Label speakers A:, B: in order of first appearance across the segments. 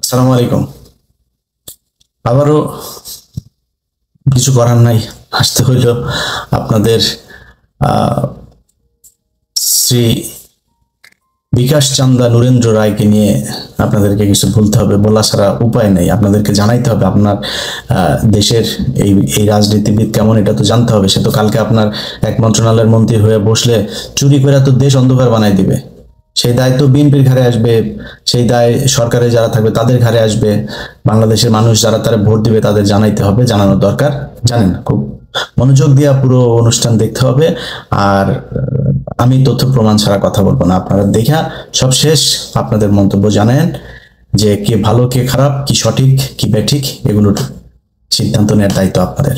A: আসসালামু আলাইকুম। আবারও কিছু করার নাই, আসতে হইল আপনাদের আহ, শ্রী বিকাশ চান্দা নুরেন্দ্র রায়কে নিয়ে আপনাদেরকে কিছু বলতে হবে, বলা ছাড়া উপায় নেই। আপনাদেরকে জানাইতে হবে আপনার দেশের এই এই রাজনীতিবিদ কেমন, এটা তো জানতে হবে। সে তো কালকে আপনার এক মন্ত্রণালয়ের মন্ত্রী হয়ে বসলে চুরি করে তো দেশ অন্ধকার বানাই দিবে। সেই দায় তো বিএনপির ঘাড়ে আসবে, সেই দায় সরকারে যারা থাকবে তাদের ঘাড়ে আসবে। বাংলাদেশের মানুষ যারা তারা ভোট দিবে তাদের জানাইতে হবে, জানানোর দরকার। জানেন, খুব মনোযোগ দিয়ে পুরো অনুষ্ঠান দেখতে হবে। আর আমি তথ্য প্রমাণ ছাড়া কথা বলবো না, আপনারা দেখা সব শেষ আপনাদের মন্তব্য জানেন যে কে ভালো কে খারাপ, কি সঠিক কি বেঠিক, এগুলোর সিদ্ধান্ত নেওয়ার দায়িত্ব আপনাদের।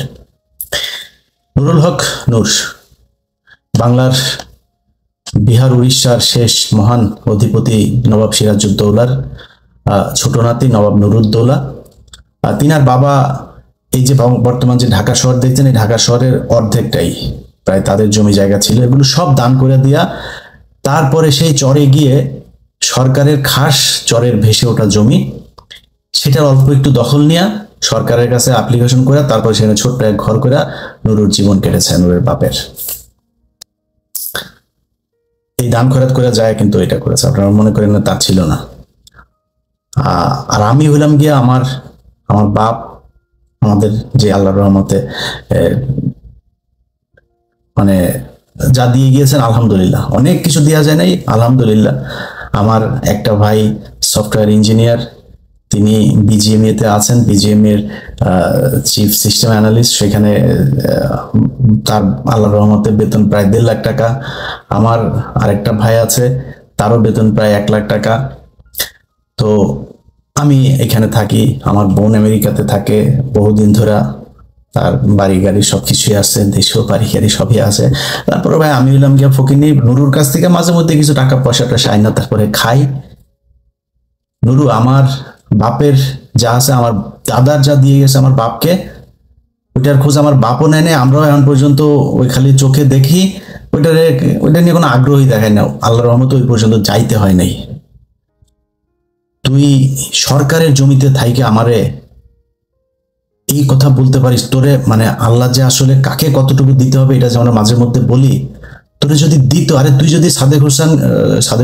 A: নুরুল হক নূর বাংলার বিহার উড়িষ্যার শেষ মহান অধিপতি নবাব সিরাজউদ্দৌলার ছোট নাতি নবাব নুরুদ্দৌলা। তিনার বাবা এই যে বর্তমান যে ঢাকা শহর দেখছেন, এই ঢাকা শহরের অর্ধেকটাই প্রায় তাদের জমি জায়গা ছিল, এগুলো সব দান করে দিয়া তারপরে সেই চরে গিয়ে সরকারের খাস চরের ভেসে ওঠা জমি, সেটার অল্প একটু দখল নিয়ে সরকারের কাছে অ্যাপ্লিকেশন করে তারপর সেখানে ছোট্ট এক ঘর করে নুরুর জীবন কেটেছে নুরের বাপের। এই দান খয়রাত করে যায়, কিন্তু এটা করেছে, আপনারা মনে করেন না তার ছিল না। আর আমি হইলাম গিয়ে আমার আমার বাপ আমাদের যে আল্লাহর রহমতে মানে যা দিয়ে গিয়েছেন আলহামদুলিল্লাহ, অনেক কিছু দেওয়া যায় নাই আলহামদুলিল্লাহ। আমার একটা ভাই সফটওয়্যার ইঞ্জিনিয়ার, তিনি বিজিএমএ তে আছেন, বিজিএম এর চিফ সিস্টেম অ্যানালিস্ট, সেখানে তার আল্লাহর রহমতে বেতন প্রায় 1.5 লাখ টাকা। আমার আরেকটা ভাই আছে, তারও বেতন প্রায় 1 লাখ টাকা। তো আমি এখানে থাকি, আমার বোন আমেরিকাতে থাকে বহুদিন ধরে, তার বাড়ি গাড়ি সবকিছুই আছে, দেশেও বাড়ি গাড়ি সবই আছে। তারপরে ভাই আমি হইলাম গিয়া ফকিনি, নুরুর কাছ থেকে মাঝে মধ্যে কিছু টাকা পয়সাটা সাই না, তারপরে খাই। নুরু আমার বাপের যা আছে, আমার দাদার যা দিয়ে গেছে আমার বাপকে, ওইটার খোঁজ আমার বাপও নেয় নাই, আমরাও এখন পর্যন্ত ওই খালি চোখে দেখি, ওইটা নিয়ে কোনো আগ্রহী দেখায় না। আল্লাহর রহমতে ওই পর্যন্ত যাইতে হয় নাই। তুই সরকারের জমিতে থাইকে আমারে এই কথা বলতে পারিস? তোরে মানে আল্লাহ যে আসলে কাকে কতটুকু দিতে হবে এটা যে আমরা মাঝে মধ্যে বলি, তোরে যদি দিত, আরে তুই যদি সাদেক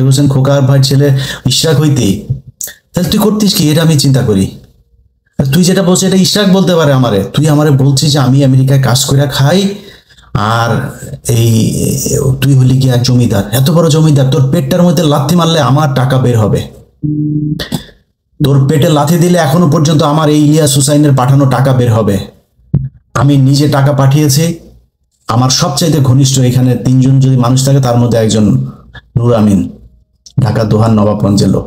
A: হোসেন খোকার ভাই ছেলে ইশরাক হইতি, তাহলে তুই করতিস কি? এটা আমি চিন্তা করি। তুই যেটা বলছিস এটা ইশরাক বলতে পারে আমারে, তুই আমারে বলছিস যে আমি আমেরিকায় কাজ করে খাই, আর এই তুই হলি কি এক জমিদার, এত বড় জমিদার, তোর পেটটার মধ্যে লাথি মারলে আমার টাকা বের হবে। তোর পেটে লাথি দিলে এখনো পর্যন্ত আমার এই ইলিয়াস হুসাইনের পাঠানো টাকা বের হবে। আমি নিজে টাকা পাঠিয়েছি। আমার সবচাইতে ঘনিষ্ঠ এখানে 3 জন যদি মানুষ থাকে, তার মধ্যে একজন নূর আমিন, ঢাকা দোহার নবাবগঞ্জের লোক।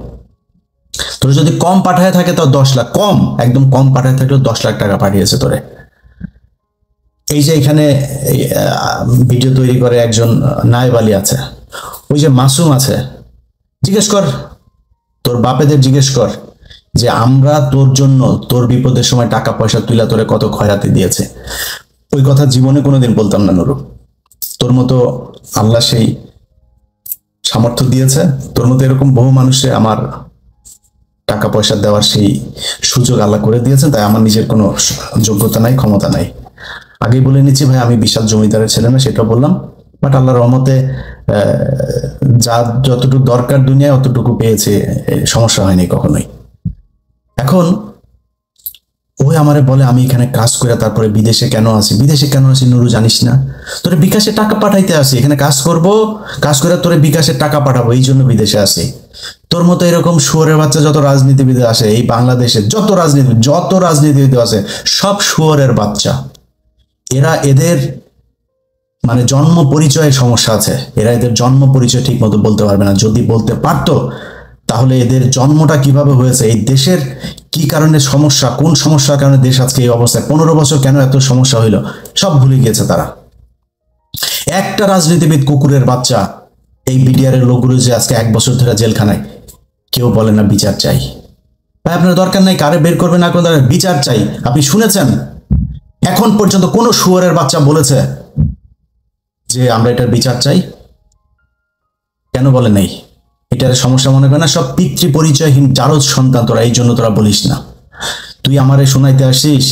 A: তোর যদি কম পাঠায় থাকে তাও 10 লাখ, কম একদম কম পাঠায় থাকলেও 10 লাখ টাকা পাঠিয়েছে তোরে। এই যে এখানে ভিডিও তৈরি করে একজন নায়েব আলী আছে, ওই যে মাসুম আছে, জিজ্ঞেস কর তোর বাপেদের, জিজ্ঞেস কর যে আমরা তোর জন্য তোর বিপদের সময় টাকা পয়সা তুইলা তোরে কত খয়রাতি দিয়েছে। ওই কথা জীবনে কোনোদিন বলতাম না নুরু। তোর মতো আল্লাহ সেই সামর্থ্য দিয়েছে, তোর মতো এরকম বহু মানুষে আমার টাকা পয়সা দেওয়ার সেই সুযোগ আল্লাহ করে দিয়েছেন, তাই আমার নিজের কোনো যোগ্যতা নাই, ক্ষমতা নাই। আগেই বলে নিচ্ছি ভাই, আমি বিশাল জমিদারের ছেলে না, সেটা বললাম। বাট আল্লাহর রহমতে যা যতটুকু দরকার দুনিয়ায় অতটুকু পেয়েছে, সমস্যা হয়নি কখনোই। এখন ওই আমারে বলে আমি এখানে কাজ করে তারপরে বিদেশে কেন আসি, বিদেশে কেন আসি নুরু জানিস না? তোরে বিকাশে টাকা পাঠাইতে আসি, এখানে কাজ করব, কাজ করে তোরে বিকাশে টাকা পাঠাবো, এই জন্য বিদেশে আসি। তোর মতো এরকম শুয়োরের বাচ্চা যত রাজনীতিবিদ আসে এই বাংলাদেশে, যত রাজনীতিবিদ আছে সব শুয়োরের বাচ্চা। এরা এদের মানে জন্ম পরিচয়ে সমস্যা আছে, এরা এদের জন্ম পরিচয় ঠিক মতো বলতে পারবে না। যদি বলতে পারতো তাহলে এদের জন্মটা কিভাবে হয়েছে, এই দেশের কি কারণে সমস্যা, কোন সমস্যার কারণে দেশ আজকে এই অবস্থায়, 15 বছর কেন এত সমস্যা হইল, সব ভুলে গিয়েছে তারা। একটা রাজনীতিবিদ কুকুরের বাচ্চা, এই বিডিআর এর লোকগুলো যে আজকে 1 বছর ধরে জেলখানায়, কেউ বলে না বিচার চাই। ভাই আপনার দরকার নাই, কারে বের করবে না করবে, বিচার চাই। আপনি শুনেছেন এখন পর্যন্ত কোন শুয়োরের বাচ্চা বলেছে যে আমরা এটার বিচার চাই? কেন বলে নাই? এটার সমস্যা মনে করে না, সব পিতৃ পরিচয়হীন জারজ সন্তান তোরা, এই জন্য তোরা বলিস না। তুই আমারে শোনাইতে আসিস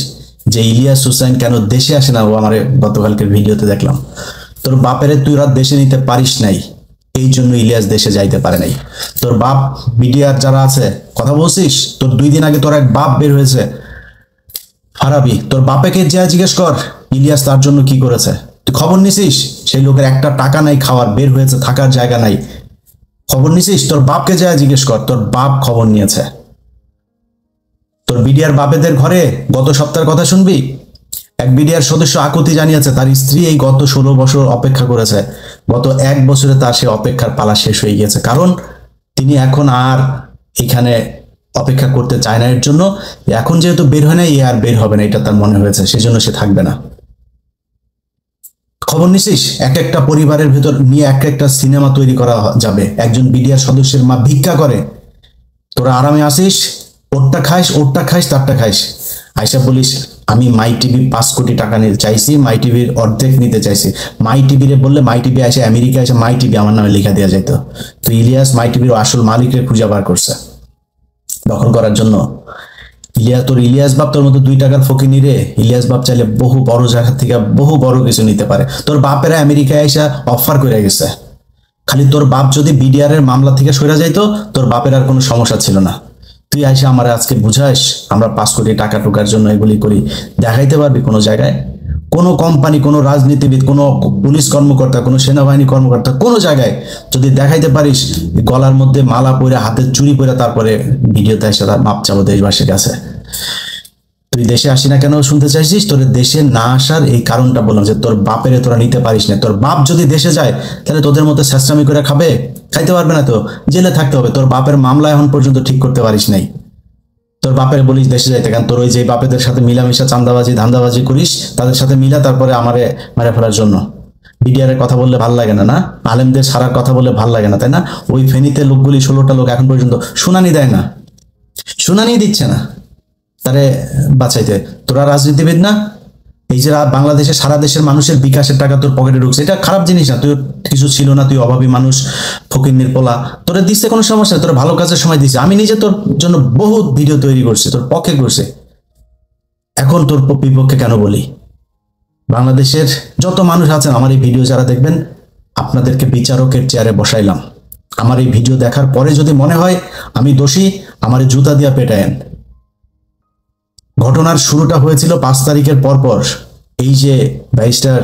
A: যে ইলিয়াস হুসাইন কেন দেশে আসে না, ও আমারে গতকালকের ভিডিওতে দেখলাম। তোর বাপেরে তুই রাত দেশে নিতে পারিস নাই, এই জন্য ইলিয়াস দেশে যাইতে পারে নাই। তোর বাপ মিডিয়ার যারা আছে কথা বলছিস, তোর 2 দিন আগে তোর এক বাপ বের হয়েছে ফারাবি, তোর বাপেকে যা জিজ্ঞেস কর ইলিয়াস তার জন্য কি করেছে। তুই খবর নিছিস? সেই লোকের একটা টাকা নাই খাওয়ার, বের হয়েছে, থাকার জায়গা নাই, খবর নিছিস? তোর বাপকে যা জিজ্ঞেস কর, তোর বাপ খবর নিয়েছে। তোর বিডিআর বাপেদের ঘরে গত সপ্তাহের কথা শুনবি, এক বিডিআর সদস্য আকুতি জানিয়েছে তার স্ত্রী এই গত 16 বছর অপেক্ষা করেছে, গত 1 বছরে তার সে অপেক্ষার পালা শেষ হয়ে গিয়েছে, কারণ তিনি এখন আর এখানে অপেক্ষা করতে চায় না। এর জন্য এখন যেহেতু বের হয় না, এ আর বের হবে না, এটা তার মনে হয়েছে, সেজন্য সে থাকবে না। খবর নিছিস? এক একটা পরিবারের ভেতর নিয়ে এক একটা সিনেমা তৈরি করা যাবে। একজন বিডিআর সদস্যের মা ভিক্ষা করে, তোরা আরামে আসিস, ওরটা খাইস তারটা খাইস, আইসা বলিস আমি মাই টিভি 5 কোটি টাকা নিতে চাইছি, মাই টিভির অর্ধেক নিতে চাইছি। মাই টিভিরে বললে মাই টিভি আসে, আমেরিকা এসে মাই টিভি আমার নামে লেখা দেওয়া যেত। তো ইলিয়াস মাই টিভির আসল মালিককে খুঁজে বার করছে দখল করার জন্য। ইলিয়াস বাপ তোর মতো 2 টাকার ফকিনি রে। ইলিয়াস বাপ চাইলে বহু বড় জায়গা থেকে বহু বড় কিছু নিতে পারে। তোর বাপেরা আমেরিকায় এসে অফার করে গেছে, খালি তোর বাপ যদি বিডিআর এর মামলা থেকে সরে যাইতো, তোর বাপের আর কোনো সমস্যা ছিল না। তুই আইসা আমার আজকে বুঝাইস আমরা 5 কোটি টাকা টুকার জন্য এগুলি করি? দেখাইতে পারবি কোনো জায়গায়? কোনো কোম্পানি, কোনো রাজনীতিবিদ, কোনো পুলিশ কর্মকর্তা, কোনো সেনাবাহিনী কর্মকর্তা, কোনো জায়গায় যদি দেখাইতে পারিস গলার মধ্যে মালা পরে, হাতের চুড়ি পরে, তারপরে ভিডিওতে এসে তার মাপ চাবো দেশবাসীর কাছে? তুই দেশে আসি না কেন শুনতে চাইছিস? তোর দেশে না আসার এই কারণটা বললাম, যে তোর বাপেরে তোরা নিতে পারিস না। তোর বাপ যদি দেশে যায় তাহলে তোদের মতো চেষ্টামি করে খাবে? খাইতে পারবে না তো, জেলে থাকতে হবে। তোর বাপের মামলা এখন পর্যন্ত ঠিক করতে পারিস নাই। তোর বাপের বলিস দেশে যাইতে, কারণ তোর ওই যে বাপেদের সাথে মিলামিশা চান্দাবাজি ধান্দাবাজি করিস, তাদের সাথে মিলা তারপরে আমারে মেরে ফেলার জন্য। বিডিআর এর কথা বললে ভাল লাগে না, না? আলেমদের সারার কথা বললে ভাল লাগে না, তাই না? ওই ফেনীতে লোকগুলি 16টা লোক এখন পর্যন্ত শুনানি দেয় না, শুনানি দিচ্ছে না তারে বাঁচাইতে। তোরা রাজনীতিবিদ না? এই যে বাংলাদেশে সারা দেশের মানুষের বিকাশের টাকা তোর পকেটে ঢুকছে, এটা খারাপ জিনিস না। তুই কিছু ছিল না, তুই অভাবী মানুষ, ফকিন্নির পোলা, তোরা দিচ্ছে কোনো সমস্যা, তোর ভালো কাজের সময় দিচ্ছে। আমি নিজে তোর জন্য বহুত ভিডিও তৈরি করছি, তোর পক্ষে করছি, এখন তোর বিপক্ষে কেন বলি? বাংলাদেশের যত মানুষ আছেন আমার এই ভিডিও যারা দেখবেন, আপনাদেরকে বিচারকের চেয়ারে বসাইলাম। আমার এই ভিডিও দেখার পরে যদি মনে হয় আমি দোষী, আমার জুতা দিয়া পেটায়েন। ঘটনার শুরুটা হয়েছিল 5 তারিখের পরপর। এই যে ব্যারিস্টার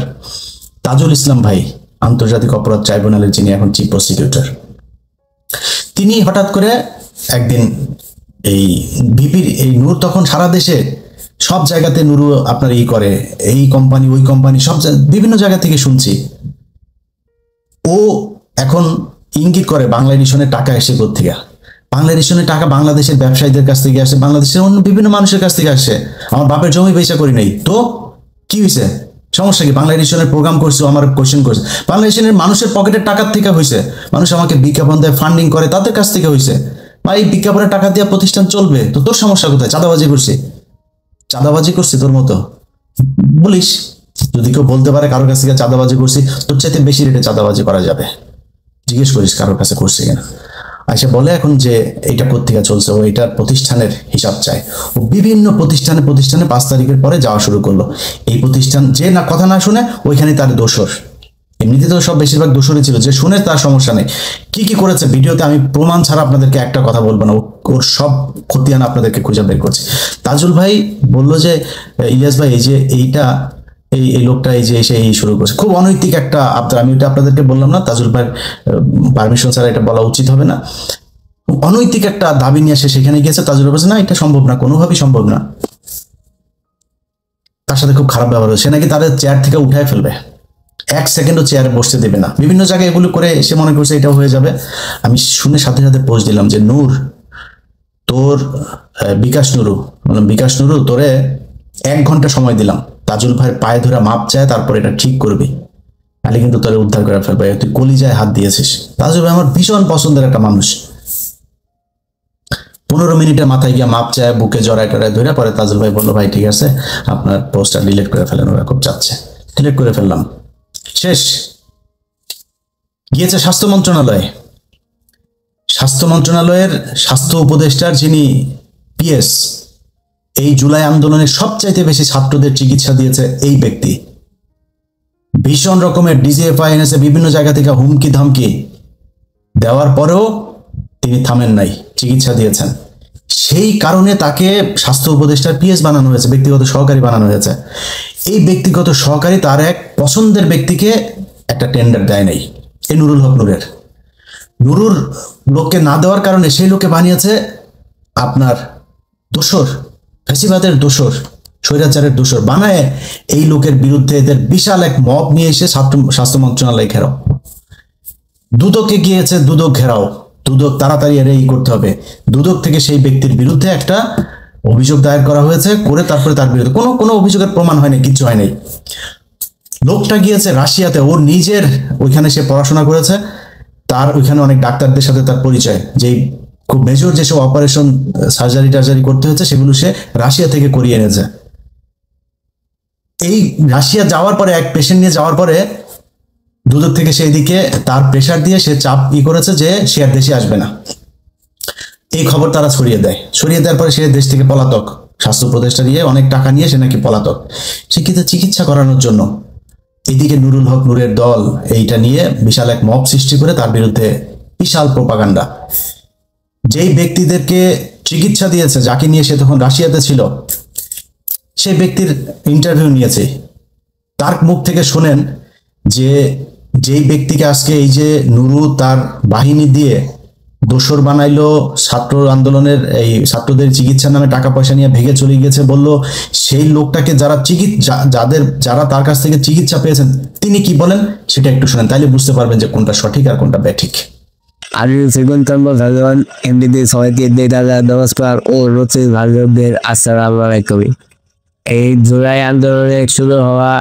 A: তাজুল ইসলাম ভাই, আন্তর্জাতিক অপরাধ ট্রাইব্যুনালের যিনি এখন চিফ প্রসিকিউটর, তিনি হঠাৎ করে একদিন এই ভিপির এই নূর, তখন সারা দেশে সব জায়গাতে নুরু আপনার ই করে, এই কোম্পানি ওই কোম্পানি সব বিভিন্ন জায়গা থেকে শুনছি। ও এখন ইঙ্গিত করে বাংলা এডিশনের টাকা এসে কোত্থেকে। বাংলা এডিশনের টাকা বাংলাদেশের ব্যবসায়ীদের কাছ থেকে আসে, বাংলাদেশের অন্য বিভিন্ন মানুষের কাছ থেকে আসে। আমার বাপের জমি পয়সা করি নাই তো কি হয়েছে? সমস্যা কি? বাংলা এডিশনের প্রোগ্রাম করছে, আমার কোয়েশ্চেন করছে। বাংলা এডিশনের মানুষের পকেটের টাকার থেকে হয়েছে, মানুষ আমাকে বিজ্ঞাপন দেয়, ফান্ডিং করে, তাদের কাছ থেকে হয়েছে। বা এই বিজ্ঞাপনের টাকা দিয়ে প্রতিষ্ঠান চলবে, তো তোর সমস্যা কোথায়? চাঁদাবাজি করছে, চাঁদাবাজি করছি তোর মতো বলিস। যদি কেউ বলতে পারে কারোর কাছ থেকে চাঁদাবাজি করছি, তোর চাইতে বেশি রেটে চাঁদাবাজি করা যাবে, জিজ্ঞেস করিস কারোর কাছে করছে কিনা। আচ্ছা বলে এখন যে এইটা কোত্থেকে চলছে, ও এটার প্রতিষ্ঠানের হিসাব চায়। ও বিভিন্ন প্রতিষ্ঠানে 5 তারিখের পরে যাওয়া শুরু করলো। এই প্রতিষ্ঠান যে না কথা না শুনে ওইখানে তার দোষর, এমনিতে তো সব বেশিরভাগ দোষরই ছিল, যে শুনে তার সমস্যা নেই। কি কি করেছে ভিডিওতে আমি প্রমাণ ছাড়া আপনাদেরকে একটা কথা বলবো না, ওর সব খতিয়ান আপনাদেরকে খুঁজে বের করছে। তাজুল ভাই বলল যে ইলিয়াস ভাই এই যে এইটা এই লোকটা এই যে এসে এই শুরু করছে, খুব অনৈতিক একটা আবদার। আমি এটা আপনাদেরকে বললাম না, তাজুল ভাই পারমিশন ছাড়া এটা বলা উচিত হবে না। অনৈতিক একটা দাবি নিয়ে এসে সেখানে গিয়েছে। তাজুল বলছে না এটা সম্ভব না, কোনোভাবেই সম্ভব না। তার সাথে খুব খারাপ ব্যবহার হচ্ছে, সে নাকি তাদের চেয়ার থেকে উঠায় ফেলবে, 1 সেকেন্ডও চেয়ারে বসতে দেবে না। বিভিন্ন জায়গায় এগুলো করে সে মনে করছে এটাও হয়ে যাবে। আমি শুনে সাথে সাথে পোস্ট দিলাম যে নূর, তোর বিকাশ নুরু, বললাম বিকাশ নুরু, তোরে 1 ঘন্টা সময় দিলাম, তাজুল ভাইয়ের পায়ে ধরে মাপ চায়, তারপর এটা ঠিক করবি, তাহলে কিন্তু তোরে উদ্ধার করে ফেলবে। তুই কলিজায় হাত দিয়েছিস। তাজুল ভাই আমার ভীষণ পছন্দের একটা মানুষ। 15 মিনিটের মাথায় গিয়ে মাপ চায়, বুকে জড়ায় টড়ায় ধরে, পরে তাজুল ভাই বললো ভাই ঠিক আছে আপনার পোস্টটা ডিলিট করে ফেলেন, ওরা খুব চাচ্ছে। ডিলিট করে ফেললাম, শেষ। গিয়েছে স্বাস্থ্য মন্ত্রণালয়ে, স্বাস্থ্য মন্ত্রণালয়ের স্বাস্থ্য উপদেষ্টার যিনি পিএস, এই জুলাই আন্দোলনে সবচাইতে বেশি ছাত্রদের চিকিৎসা দিয়েছে এই ব্যক্তি। ভীষণ রকমের ডিজিএফআই এনেছে, বিভিন্ন জায়গা থেকে হুমকি ধামকি দেওয়ার পরেও তিনি থামেন নাই, চিকিৎসা দিয়েছেন। সেই কারণে তাকে স্বাস্থ্য উপদেষ্টার পিএস বানানো হয়েছে, ব্যক্তিগত সহকারী বানানো হয়েছে। এই ব্যক্তিগত সহকারী তার এক পছন্দের ব্যক্তিকে একটা টেন্ডার দেয় নাই, এই নুরুল হক নূরের। নুরুর লোককে না দেওয়ার কারণে সেই লোককে বানিয়েছে আপনার দোসর, ফ্যাসিবাদের দোসর, স্বৈরাচারের দোসর বানায় এই লোকের বিরুদ্ধে এদের বিশাল এক মব নিয়ে এসে স্বাস্থ্য মন্ত্রণালয় ঘেরাও। দুদকে গিয়েছে, দুদক ঘেরাও, দুদক তাড়াতাড়ি এর এই করতে হবে। দুদক থেকে সেই ব্যক্তির বিরুদ্ধে একটা অভিযোগ দায়ের করা হয়েছে, করে তারপরে তার বিরুদ্ধে কোনো অভিযোগের প্রমাণ হয়নি, কিচ্ছু হয়নি। লোকটা গিয়েছে রাশিয়াতে, ওর নিজের ওইখানে সে পড়াশোনা করেছে, তার ওইখানে অনেক ডাক্তারদের সাথে তার পরিচয়, যেই খুব মেজর যেসব অপারেশন সার্জারি টার্জারি করতে হচ্ছে সেগুলো সে রাশিয়া থেকে করিয়ে এনেছে। এই রাশিয়া যাওয়ার পরে, এক পেশেন্ট নিয়ে যাওয়ার পরে দুদক থেকে সেই দিকে তার প্রেশার দিয়ে সে চাপ করেছে যে সে আর দেশে আসবে না। এই খবর তারা ছড়িয়ে দেয়, ছড়িয়ে দেওয়ার পরে সে দেশ থেকে পলাতক, স্বাস্থ্য উপদেষ্টা দিয়ে অনেক টাকা নিয়ে সে নাকি পলাতক, সে কিন্তু চিকিৎসা করানোর জন্য। এদিকে নুরুল হক নূরের দল এইটা নিয়ে বিশাল এক মব সৃষ্টি করে তার বিরুদ্ধে বিশাল প্রোপাগান্ডা। যেই ব্যক্তিদেরকে চিকিৎসা দিয়েছে, যাকে নিয়ে সে তখন রাশিয়াতে ছিল, সেই ব্যক্তির ইন্টারভিউ নিয়েছে। তার মুখ থেকে শোনেন যে যেই ব্যক্তিকে আজকে এই যে নুরু তার বাহিনী দিয়ে দোসর বানাইলো, ছাত্র আন্দোলনের এই ছাত্রদের চিকিৎসার নামে টাকা পয়সা নিয়ে ভেগে চলে গেছে বললো, সেই লোকটাকে যারা তার কাছ থেকে চিকিৎসা পেয়েছেন তিনি কি বলেন সেটা একটু শোনেন, তাইলে বুঝতে পারবেন যে কোনটা সঠিক আর কোনটা ব্যাঠিক।
B: আমি সেগুন কর্ম ভগবান এমনিতে সবাইকে দাদা নমস্কার ও রচি ভাগবদের আসসালামু আলাইকুম। এই জুলাই আন্দোলনে শুরু হওয়া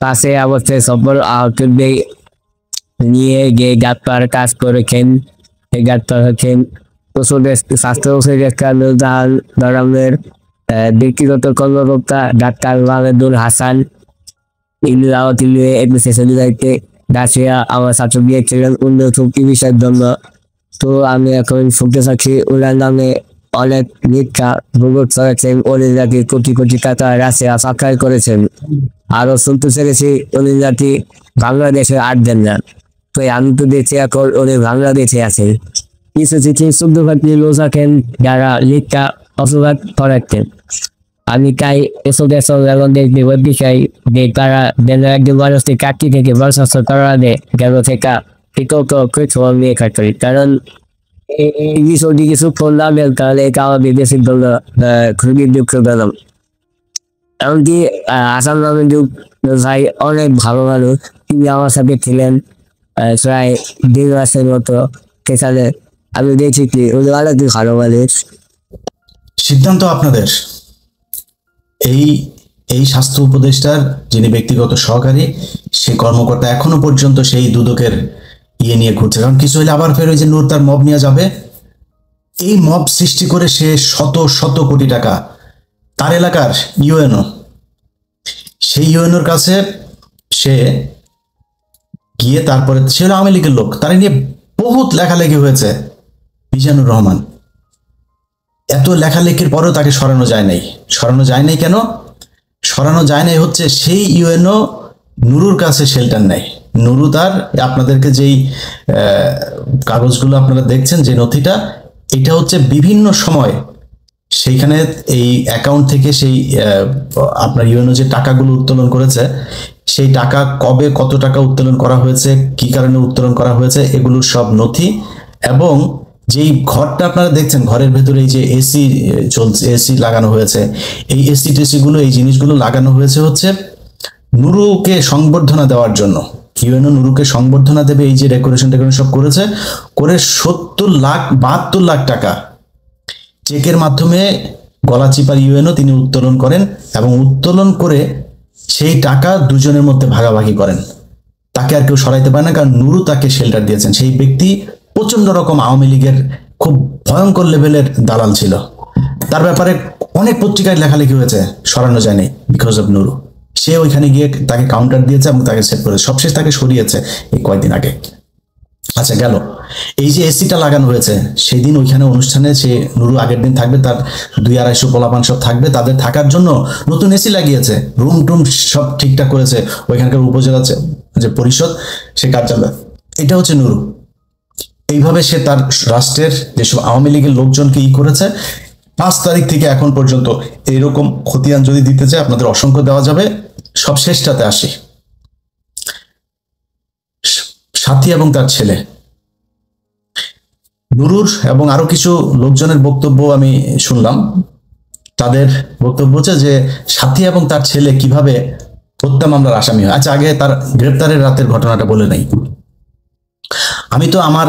B: 5 আগস্টে সফল আহতদের নিয়ে গিয়ে গাতপার কাজ করেছেন। এই গাতপার হচ্ছেন স্বাস্থ্য ধরনের ব্যক্তিগত কর্মকর্তা ডাক্তার মাহমুদুল হাসান। রাশিয়া আমার ছাত্র দিয়েছিলেন উন্নত চিকিৎসার জন্য। তো আমি এখন শুনতে চাচ্ছি ওনার নামে অনেক মিথ্যা ভূগোল ছড়াচ্ছেন, উনি নাকি কোটি কোটি টাকা রাশিয়া সাক্ষাৎ করেছেন। আরো শুনতে চেয়েছি উনি নাকি বাংলাদেশে আসবেন না। তো আমি তো দেখছি এখন উনি বাংলাদেশে আছেন। কিছু কিছু শুদ্ধভাবে লোক থাকেন যারা মিথ্যা অপবাদ ছড়াচ্ছেন। আমি তাই এসব দেখতে চাই যে তারা যেন একজন মানুষকে কাটতি থেকে বরখাস্ত করা দেয়, যেন থেকে বিকল্প কিছু নিয়ে কাটতে। কারণ এই বিষয়টি কিছু করলাম, তাহলে এটা আমাদের দেশের জন্য খুবই দুঃখজনক। এমনকি আসাম যুগ ভাই অনেক ভালো মানুষ, তিনি আমার সাথে ছিলেন প্রায় 1.5 মাসের মতো। সেখানে আমি দেখছি কি উনি অনেক ভালো মানুষ।
A: সিদ্ধান্ত আপনাদের। এই স্বাস্থ্য উপদেষ্টার যিনি ব্যক্তিগত সহকারী, সে কর্মকর্তা এখনো পর্যন্ত সেই দুদকের নিয়ে ঘুরছে, কারণ কিছু হলে আবার ফের ওই যে নূর তার মব নিয়ে যাবে। এই মব সৃষ্টি করে সে শত শত কোটি টাকা তার এলাকার ইউএনও, সেই ইউএনওর কাছে সে গিয়ে, তারপরে সে হলো আওয়ামী লীগের লোক, তারা নিয়ে বহুত লেখালেখি হয়েছে। মিজানুর রহমান, এত লেখালেখির পরেও তাকে সরানো যায় নাই। সরানো যায় নাই কেন? সরানো যায় নাই হচ্ছে সেই ইউএনও নুরুর কাছে শেল্টার নেয়। নুরু তার, আপনাদেরকে যেই কাগজগুলো আপনারা দেখছেন, যে নথিটা, এটা হচ্ছে বিভিন্ন সময় সেইখানে এই অ্যাকাউন্ট থেকে সেই আপনার ইউএনও যে টাকাগুলো উত্তোলন করেছে, সেই টাকা কবে কত টাকা উত্তোলন করা হয়েছে, কি কারণে উত্তোলন করা হয়েছে, এগুলোর সব নথি। এবং যেই ঘরটা আপনারা দেখছেন, ঘরের ভেতরে এই যে এসি চলছে, এসি লাগানো হয়েছে, এই এসি টেসিগুলো, এই জিনিসগুলো লাগানো হয়েছে হচ্ছে নুরুকে সংবর্ধনা দেওয়ার জন্য। ইউএনও নুরুকে সংবর্ধনা দেবে, এই যে ডেকোরেশন সব করেছে, করে 72 লাখ টাকা চেকের মাধ্যমে গলাচিপার ইউএনও তিনি উত্তোলন করেন, এবং উত্তোলন করে সেই টাকা দুজনের মধ্যে ভাগাভাগি করেন। তাকে আর কেউ সরাইতে পারে না, কারণ নুরু তাকে শেল্টার দিয়েছেন। সেই ব্যক্তি প্রচন্ড রকম আওয়ামী লীগের খুব ভয়ঙ্কর লেভেলের দালাল ছিল। তার ব্যাপারে অনেক পত্রিকায় লেখালেখি হয়েছে, সরানো যায়নি বিকজ অফ নুরু। সে ওইখানে গিয়ে তাকে কাউন্টার দিয়েছে এবং তাকে সেট করেছে। সবশেষ তাকে সরিয়েছে এই কয়েকদিন আগে। আচ্ছা গেল, এই যে এসিটা লাগানো হয়েছে সেই দিন ওইখানে অনুষ্ঠানে সে নুরু আগের দিন থাকবে, তার 200-250 পোলাপান সব থাকবে, তাদের থাকার জন্য নতুন এসি লাগিয়েছে, রুম টুম সব ঠিকঠাক করেছে, ওইখানকার উপজেলা যে পরিষদ সে কাজ চালায়। এটা হচ্ছে নুরু। এইভাবে সে তার রাষ্ট্রের যেসব আওয়ামী লীগের লোকজনকে করেছে। 5 তারিখ থেকে এখন পর্যন্ত এইরকম খতিয়ান যদি দিতে চায় আপনাদের অসংখ্য দেওয়া যাবে। সব শেষটাতে আসি, সাথী এবং তার ছেলে নুরুর এবং আরো কিছু লোকজনের বক্তব্য আমি শুনলাম। তাদের বক্তব্য হচ্ছে যে সাথী এবং তার ছেলে কিভাবে হত্যা মামলার আসামি হয়। আচ্ছা আগে তার গ্রেপ্তারের রাতের ঘটনাটা বলে নাই। আমি তো আমার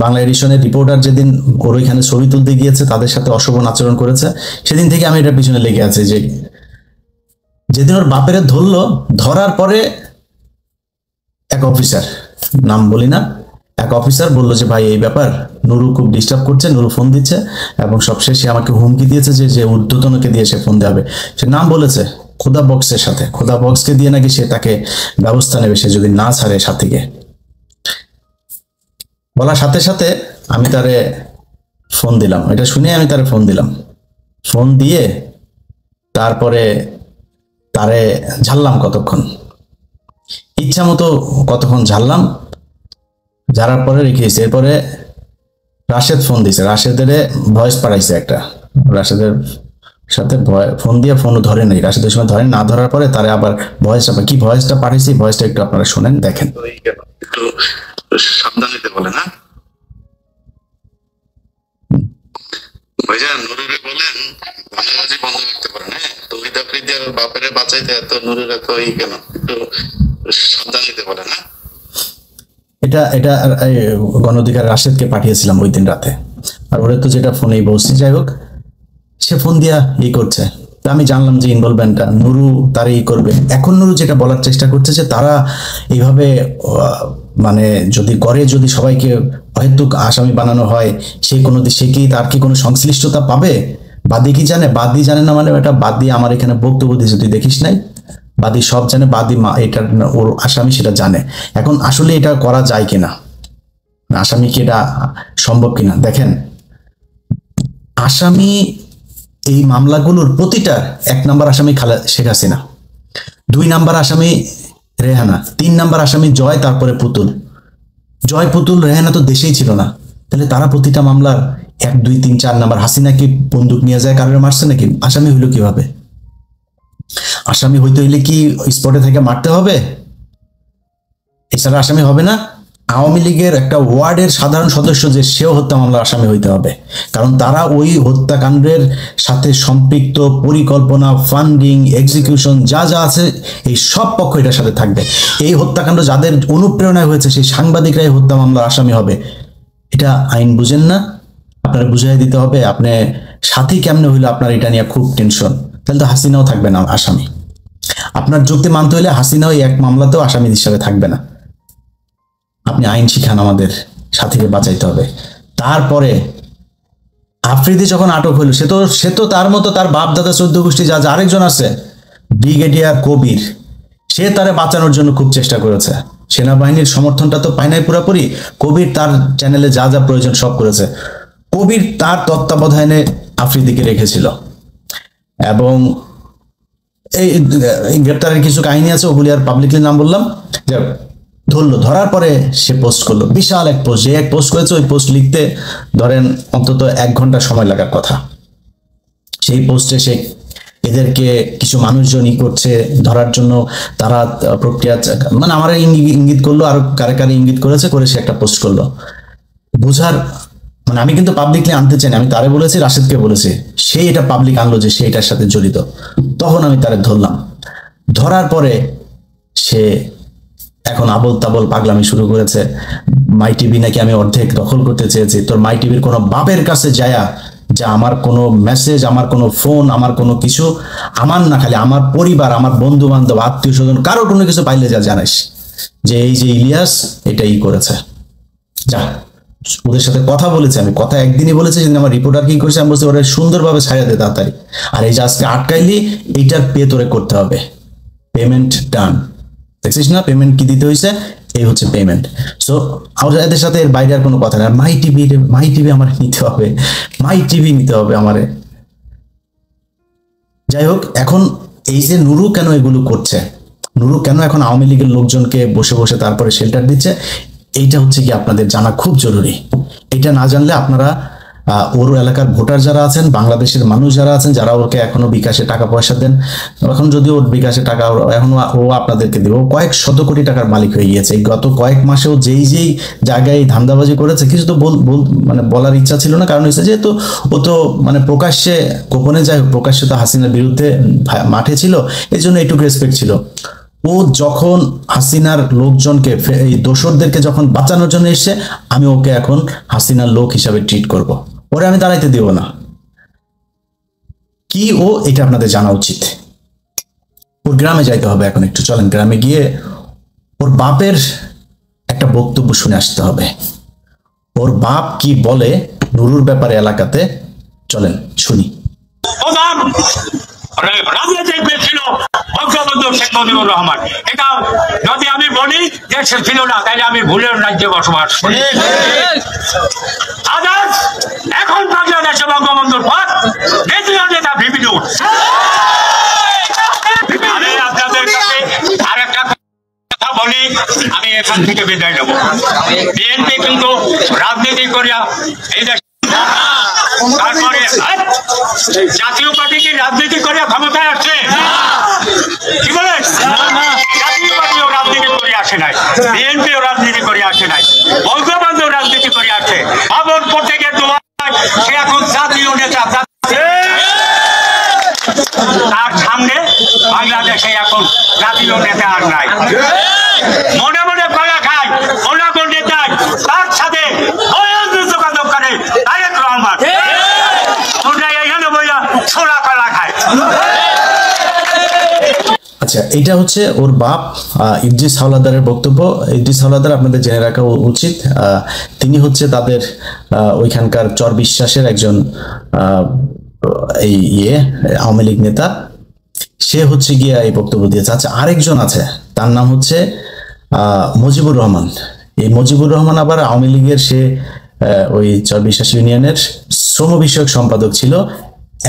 A: বাংলা এডিশনের রিপোর্টার যেদিন ওর ওইখানে ছবি তুলতে গিয়েছে, তাদের সাথে অশোভন আচরণ করেছে, সেদিন থেকে আমি এটার পিছনে লেগে আছি যে যেদিন ওর বাপেরে ধরলো, ধরার পরে এক অফিসার, নাম বলি না, এক অফিসার বললো যে ভাই এই ব্যাপার, নুরু খুব ডিস্টার্ব করছে, নুরু ফোন দিচ্ছে এবং সবশেষে আমাকে হুমকি দিয়েছে যে ঊর্ধ্বতনকে দিয়ে সে ফোন দেবে। সে নাম বলেছে খোদা বক্সের সাথে, খোদা বক্সকে দিয়ে নাকি সে তাকে ব্যবস্থা নেবে সে যদি না ছাড়ে সাথীকে। বলার সাথে সাথে আমি তারে ফোন দিলাম, এটা শুনে আমি তারে ফোন দিলাম, ফোন দিয়ে তারপরে তারে ঝাললাম কতক্ষণ, ইচ্ছা মতো কতক্ষণ ঝাললাম, ঝাড়ার পরে রেখেছি। এরপরে রাশেদ ফোন দিছে, রাশেদের ভয়েস পাঠাইছে একটা, রাশেদের সাথে ফোন দিয়ে ফোনও ধরে নেই, রাশেদের সময় ধরে না, ধরার পরে তারে আবার ভয়েসটা, কি ভয়েসটা পাঠিয়েছি, ভয়েসটা একটু আপনারা শোনেন, দেখেন।
C: একটু সাবধান হতে বলে না ভাইজান, নুরুরে বলেন বানাবাজি বন্ধ করতে পারেন। হ্যাঁ, তৌহিদ আফ্রিদির বাপেরে বাঁচাইতে এত নুরুর এত কেন, একটু সাবধান হতে বলে না।
A: এটা এটা গণ অধিকার রাশেদকে পাঠিয়েছিলাম ওই দিন রাতে, আর ওরা তো যেটা ফোনেই বলছি, যাই হোক সে ফোন দিয়া করছে। তা আমি জানলাম যে ইনভলভমেন্টটা নুরু তার করবে। এখন নুরু যেটা বলার চেষ্টা করছে যে তারা এইভাবে মানে যদি করে, যদি সবাইকে অহেতুক আসামি বানানো হয়, সে কোনো সে কি তার কি কোনো সংশ্লিষ্টতা পাবে? বাদী কি জানে? বাদী জানে না মানে এটা বাদী আমার এখানে বক্তব্য দিয়েছে, তুই দেখিস নাই? বাদী সব জানে, বাদী এটা ওর আসামি সেটা জানে। এখন আসলে এটা করা যায় কিনা, আসামি কি এটা সম্ভব কিনা, দেখেন আসামি এই মামলাগুলোর প্রতিটা 1 নম্বর আসামি শেখ হাসিনা, 2 নম্বর আসামি রেহানা, 3 নম্বর আসামি জয়, তারপরে পুতুল। জয়, পুতুল, রেহানা তো দেশেই ছিল না, তাহলে তারা প্রতিটা মামলার 1, 2, 3, 4 নম্বর। হাসিনা কি বন্দুক নিয়ে যায় কারোর মারছে নাকি? আসামি হইলো কিভাবে? আসামি হইতে হইলে কি স্পটে থেকে মারতে হবে? এছাড়া আসামি হবে না। আওয়ামী লীগের একটা ওয়ার্ডের সাধারণ সদস্য যে, সেও হত্যা মামলার আসামি হইতে হবে, কারণ তারা ওই হত্যাকাণ্ডের সাথে সম্পৃক্ত, পরিকল্পনা, ফান্ডিং, এক্সিকিউশন যা যা আছে এই সব পক্ষ এটার সাথে থাকবে। এই হত্যাকাণ্ড যাদের অনুপ্রেরণায় হয়েছে সেই সাংবাদিকরাই হত্যা মামলার আসামি হবে। এটা আইন বুঝেন না, আপনারা বুঝাই দিতে হবে। আপনি সাথী কেমনে হইলো আপনার এটা নিয়ে খুব টেনশন, তাহলে তো হাসিনাও থাকবে না আসামি। আপনার যুক্তি মানতে হলে হাসিনাও এক মামলাতেও আসামি হিসাবে থাকবে না। আপনি আইন শিখান, আমাদের সাথীকে বাঁচাইতে হবে। তারপরে আফ্রিদি যখন আটক হইল, সে তো তার মতো তার বাপ দাদা 14 গোষ্ঠী যা আরেকজন আছে ব্রিগেডিয়ার কবির, সে তারে বাঁচানোর জন্য খুব চেষ্টা করেছে। সেনাবাহিনীর সমর্থনটা তো পায় নাই পুরোপুরি। কবির তার চ্যানেলে যা যা প্রয়োজন সব করেছে। কবির তার তত্ত্বাবধানে আফ্রিদিকে রেখেছিল এবং এই গ্রেপ্তারের কিছু কাহিনী আছে, ওগুলি আর পাবলিকলি নাম বললাম। ধরলো, ধরার পরে সে পোস্ট করলো, বিশাল এক পোস্ট। যে এক পোস্ট করেছে ওই পোস্ট লিখতে ধরেন অন্তত 1 ঘন্টা সময় লাগার কথা। সেই পোস্টে সে এদেরকে কিছু মানুষজন করছে ধরার জন্য, তারা প্রক্রিয়া মানে আমার ইঙ্গিত করলো, আর কারে কারে ইঙ্গিত করেছে, করে সে একটা পোস্ট করলো। বুঝার মানে আমি কিন্তু পাবলিকলি আনতে চাই না, আমি তারে বলেছি, রাশেদকে বলেছি, সে এটা পাবলিক আনলো যে সে এটার সাথে জড়িত। তখন আমি তারে ধরলাম, ধরার পরে সে এখন আবল তাবল পাগলামি শুরু করেছে। মাই টিভি নাকি আমি অর্ধেক দখল করতে চেয়েছি। তোর মাই টিভির কোনো বাপের কাছে যায়া যে আমার কোনো মেসেজ, আমার কোনো ফোন, আমার কোনো কিছু, আমার না খালি আমার পরিবার, আমার বন্ধু বান্ধব, আত্মীয় স্বজন, কারো কোনো কিছু পাইলে যা জানাইস যে এই যে ইলিয়াস এটাই করেছে। যা, ওদের সাথে কথা বলেছি আমি, কথা একদিনই বলেছি, যেদিন আমার রিপোর্টার কি করেছে আমি বলছি ওরা সুন্দরভাবে ছাড়িয়ে দে তাড়াতাড়ি, আর এই যে আজকে আটকাইলি এইটার পে তোরে করতে হবে, পেমেন্ট ডান। দেখছিস না পেমেন্ট কি দিতে হয়েছে? এই হচ্ছে পেমেন্ট। সো এদের সাথে এর বাইরে আর কোনো কথা নেই। মাই টিভি আমার নিতে হবে, মাই টিভি নিতে হবে আমারে। যাই হোক, এখন এই যে নুরু কেন এগুলো করছে, নুরু কেন এখন আওয়ামী লীগের লোকজনকে বসে বসে তারপরে শেল্টার দিচ্ছে, এইটা হচ্ছে কি আপনাদের জানা খুব জরুরি। এটা না জানলে আপনারা ওর এলাকার ভোটার যারা আছেন, বাংলাদেশের মানুষ যারা আছেন, যারা ওকে এখনো বিকাশে টাকা পয়সা দেন, এখন যদি ওর বিকাশে টাকা এখনো ও আপনাদেরকে দেবে, ও কয়েক শত কোটি টাকার মালিক হয়ে গিয়েছে। গত কয়েক মাসেও যেই জায়গায় ধান্দাবাজি করেছে, কিছু তো মানে বলার ইচ্ছা ছিল না, কারণ হচ্ছে যেহেতু ও তো মানে প্রকাশ্যে, গোপনে যাই হোক, প্রকাশ্যে তো হাসিনার বিরুদ্ধে মাঠে ছিল, এই জন্য এইটুকু রেসপেক্ট ছিল। ও যখন হাসিনার লোকজনকে, এই দোসরদেরকে যখন বাঁচানোর জন্য এসছে, আমি ওকে এখন হাসিনার লোক হিসাবে ট্রিট করব, ওরে আমি দাঁড়াইতে দিব না। কি ও, এটা আপনাদের জানা উচিত। ওর গ্রামে যাইতে হবে এখন, একটু চলেন গ্রামে গিয়ে ওর বাপের একটা বক্তব্য শুনে আসতে হবে। ওর বাপ কি বলে নুরুর ব্যাপারে এলাকাতে, চলেন শুনি।
D: রাজনীতি ছিল বঙ্গবন্ধু শেখ মুজিবুর রহমান, এটা যদি আমি বলি দেশে ছিল না, তাইলে আমি ভুলের রাজ্যে বসবাস করি। আজ এখন বাংলাদেশে বঙ্গবন্ধুর পর দ্বিতীয় নেতা ভিপি নুর। আমি আপনাদের কাছে আর একটা কথা বলি, আমি এখান থেকে বিদায় নেব। বিএনপি কিন্তু রাজনীতি করিয়া এই দেশ, তারপরে জাতীয় পার্টি কি রাজনীতি করে ক্ষমতায় আসছে? কি বলেন? জাতীয় পার্টিও রাজনীতি করে আসে নাই, বিএনপিও রাজনীতি করে আসে নাই, বঙ্গবন্ধু রাজনীতি করে আসে। আবার প্রত্যেকের দোয়া সে এখন জাতীয় নেতা। তার সামনে বাংলাদেশে এখন জাতীয় নেতা আর নাই। মনে মনে কলা খায় অনাগর নেতায়, তার সাথে যোগাযোগ করে তারেক রহমান।
A: আচ্ছা, এটা হচ্ছে ওর বাপ ইদ্রিস হাওলাদারের বক্তব্য। ইদ্রিস হাওলাদার আপনাদের জেনে রাখা উচিত, তিনি হচ্ছে তাদের ওইখানকার চর বিশ্বাসের একজন এই আওয়ামী লীগ নেতা। সে হচ্ছে গিয়ে এই বক্তব্য দিয়েছে। আচ্ছা, আরেকজন আছে, তার নাম হচ্ছে মুজিবুর রহমান। এই মুজিবুর রহমান আবার আওয়ামী লীগের, সে ওই চর বিশ্বাস ইউনিয়নের শ্রম বিষয়ক সম্পাদক ছিল,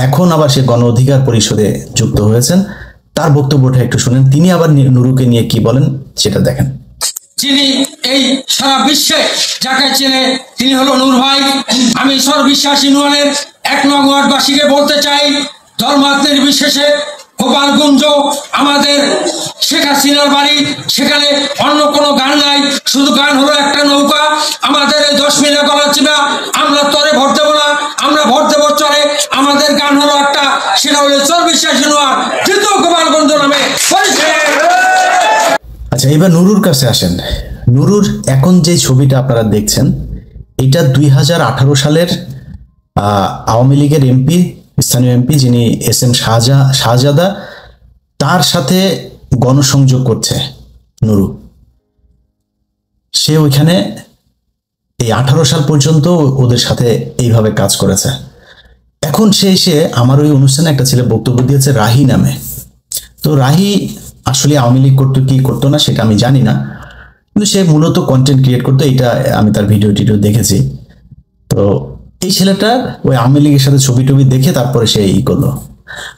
A: এখন আবার সে গণ অধিকার পরিষদে যুক্ত হয়েছেন। তার বক্তব্যটা একটু শুনেন, তিনি আবার নুরুকে নিয়ে কি বলেন সেটা দেখেন।
E: যিনি এই সারা বিশ্বে যাকে চেনে তিনি হলো নূর ভাই। আমি চর বিশ্বাস ইউনিয়নের 1 নং ওয়ার্ডবাসীকে বলতে চাই, ধর্মাত নির্বিশেষে গোপালগঞ্জ আমাদের শেখ হাসিনার বাড়ি, সেখানে অন্য কোনো গান নাই, শুধু গান হলো একটা নৌকা। আমাদের এই 10 মিনিট গলার চিবা, আমরা তরে ভোট দেবো না, আমরা ভোট দেবো চলে। আমাদের গান হলো একটা, সেটা হলো চর বিশ্বাস ইউনিয়ন তৃতীয় গোপালগঞ্জ নামে।
A: আচ্ছা, এবার নুরুর কাছে আসেন। নুরুর এখন যে ছবিটা আপনারা দেখছেন, এটা 2018 সালের আওয়ামী লীগের এমপি, স্থানীয় এমপি, যিনি SM শাহজাদা, তার সাথে গণসংযোগ করছে নুরু। সে ওইখানে এই 18 সাল পর্যন্ত ওদের সাথে এইভাবে কাজ করেছে। এখন সে এসে আমার ওই অনুষ্ঠানে একটা ছেলে বক্তব্য দিয়েছে রাহি নামে। তো রাহি আসলে আওয়ামী লীগ করতো কি করতো না সেটা আমি জানি না, কিন্তু সে মূলত কন্টেন্ট ক্রিয়েট করতো, এটা আমি তার ভিডিও টিডিও দেখেছি। তো এই ছেলেটার ওই আওয়ামী লীগের সাথে ছবি টবি দেখে তারপরে সে ই করলো।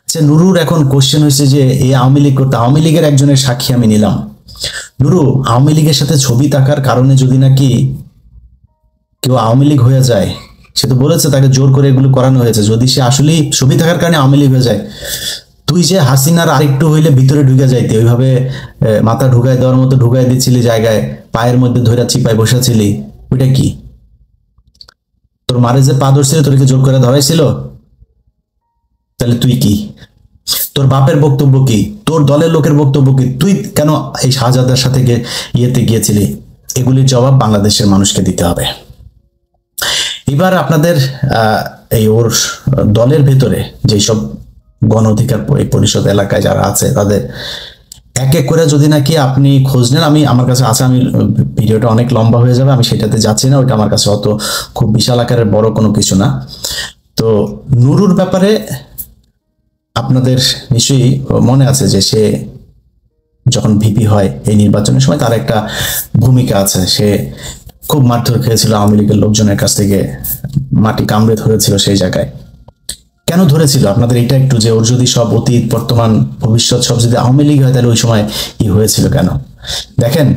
A: আচ্ছা, নুরুর এখন কোশ্চেন হয়েছে যে এই আওয়ামী লীগ করতো, আওয়ামী লীগের একজনের সাক্ষী আমি নিলাম। নুরু, আওয়ামী লীগের সাথে ছবি থাকার কারণে যদি নাকি কেউ আওয়ামী লীগ হয়ে যায়, সে তো বলেছে তাকে জোর করে এগুলো করানো হয়েছে, যদি সে আসলে ছবি থাকার কারণে আওয়ামী লীগ হয়ে যায়, তুই যে হাসিনার আরেকটু হইলে ভিতরে ঢুকে যাইতে, ওইভাবে মাথা ঢুকাই দেওয়ার মতো ঢুকাই দিচ্ছিলি জায়গায়, পায়ের মধ্যে ধরে চিপায় বসাছিলি, ওইটা কি? তোর মারে যে পা ধরছিল, তোরকে জোর করে ধরাইছিল? তাহলে তুই কি? তোর বাপের বক্তব্য কি? তোর দলের লোকের বক্তব্য কি? তুই কেন এই শাহজাদার সাথে ইয়েতে গিয়েছিলি? এগুলির জবাব বাংলাদেশের মানুষকে দিতে হবে। এবার আপনাদের এই ওর দলের ভেতরে যেসব গণ অধিকার পরিষদ এলাকায় যারা আছে, তাদের এক এক করে যদি নাকি আপনি খোঁজ নেন, আমার কাছে আছে, আমি ভিডিওটা অনেক লম্বা হয়ে যাবে, আমি সেটাতে যাচ্ছি না, ওইটা আমার কাছে অত খুব বিশাল আকারের বড় কোনো কিছু না। তো নুরুর ব্যাপারে আপনাদের নিশ্চয়ই মনে আছে যে সে যখন ভিপি হয় এই নির্বাচনের সময় তার একটা ভূমিকা আছে। সে খুব মারধর খেয়েছিল আওয়ামী লীগের লোকজনের কাছ থেকে, মাটি কামড়ে ধরেছিল সেই জায়গায়। কেন ধরেছিল আপনাদের এটা একটু, যে ওর যদি সব অতীত বর্তমান ভবিষ্যৎ সব যদি আওয়ামী লীগ হয় তাহলে ওই সময় কি হয়েছিল কেন? দেখেন,